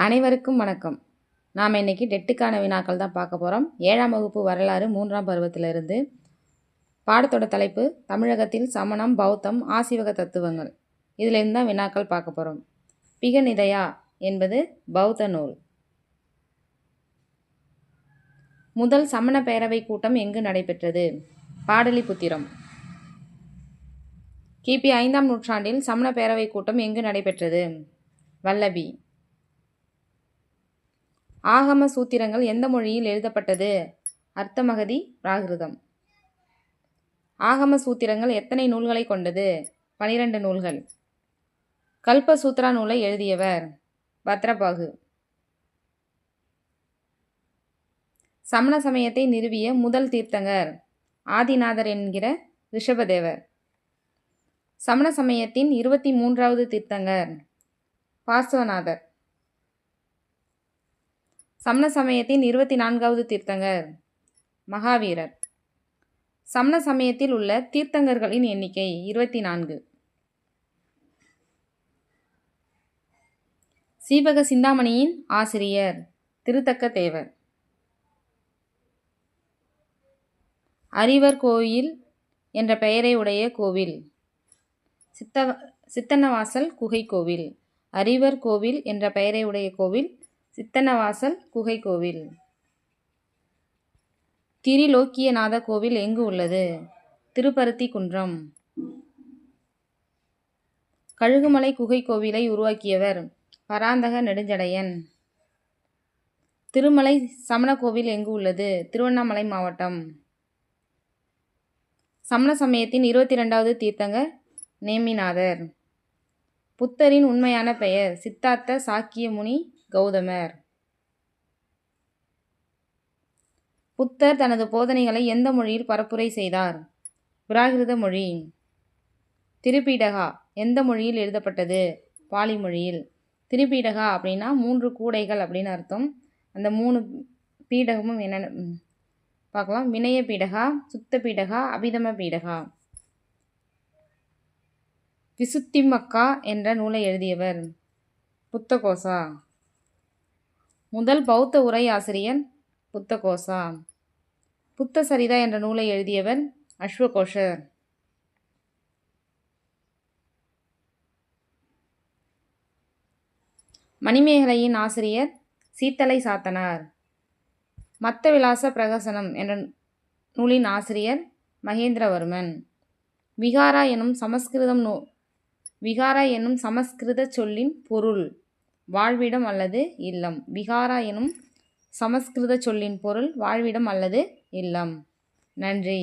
அனைவருக்கும் வணக்கம். நாம் இன்றைக்கி டெட்டுக்கான வினாக்கள் தான் பார்க்க போகிறோம். 7ஆம் வகுப்பு வரலாறு 3ஆம் பருவத்திலிருந்து. பாடத்தோட தலைப்பு தமிழகத்தில் சமணம், பௌத்தம், ஆசீவக தத்துவங்கள். இதிலிருந்து தான் வினாக்கள் பார்க்க போகிறோம். பிகநிதயா என்பது பௌத்த நூல். முதல் சமண பேரவை கூட்டம் எங்கு நடைபெற்றது? பாடலிபுத்திரம். கிபி 5ஆம் நூற்றாண்டில் சமண பேரவை கூட்டம் எங்கு நடைபெற்றது? வல்லபி. ஆகம சூத்திரங்கள் எந்த மொழியில் எழுதப்பட்டது? அர்த்தமகதி பிராகிருதம். ஆகம சூத்திரங்கள் எத்தனை நூல்களை கொண்டது? 12 நூல்கள். கல்பசூத்ரா நூலை எழுதியவர்? பத்ரபாகு. சமண சமயத்தை நிறுவிய முதல் தீர்த்தங்கர்? ஆதிநாதர் என்கிற ரிஷபதேவர். சமண சமயத்தின் 23வது தீர்த்தங்கர்? பார்ஸ்வநாதர். சமண சமயத்தின் 24வது தீர்த்தங்கர்? மகாவீரர். சமண சமயத்தில் உள்ள தீர்த்தங்கர்களின் எண்ணிக்கை 24. சீவக சிந்தாமணியின் ஆசிரியர்? திருத்தக்க தேவர். அறிவர் கோயில் என்ற பெயரை உடைய கோவில்? சித்தன்னவாசல் குகை கோவில். அறிவர் கோவில் என்ற பெயரை உடைய கோவில் சித்தன்னவாசல் குகை கோவில். திரிலோக்கியநாத கோவில் எங்கு உள்ளது? திருப்பருத்தி குன்றம். கழுகுமலை குகை கோவிலை உருவாக்கியவர்? பராந்தக நெடுஞ்சடையன். திருமலை சமண கோவில் எங்கு உள்ளது? திருவண்ணாமலை மாவட்டம். சமண சமயத்தின் 22வது தீர்த்தங்கர்? நேமிநாதர். புத்தரின் உண்மையான பெயர்? சித்தார்த்த சாக்கிய முனி கௌதமர். புத்தர் தனது போதனைகளை எந்த மொழியில் பரப்புரை செய்தார்? பிராகிருத மொழி. திரிபீடகா எந்த மொழியில் எழுதப்பட்டது? பாலி மொழியில். திரிபீடகா அப்படின்னா 3 கூடைகள் அப்படின்னு அர்த்தம். அந்த 3 பீடகமும் என்னென்ன பார்க்கலாம். வினய பீடகா, சுத்த பீடகா, அபிதம பீடகா. விசுத்திமக்கா என்ற நூலை எழுதியவர்? புத்தகோசா. முதல் பௌத்த உரை ஆசிரியர்? புத்தகோசா. புத்த சரிதா என்ற நூலை எழுதியவர்? அஸ்வகோஷர். மணிமேகலையின் ஆசிரியர்? சீத்தலை சாத்தனார். மத்த விலாச பிரகசனம் என்ற நூலின் ஆசிரியர்? மகேந்திரவர்மன். விகாரா என்னும் சமஸ்கிருத சொல்லின் பொருள்? வாழ்விடம் அல்லது இல்லம். விகாரா எனும் சமஸ்கிருத சொல்லின் பொருள் வாழ்விடம் அல்லது இல்லம். நன்றி.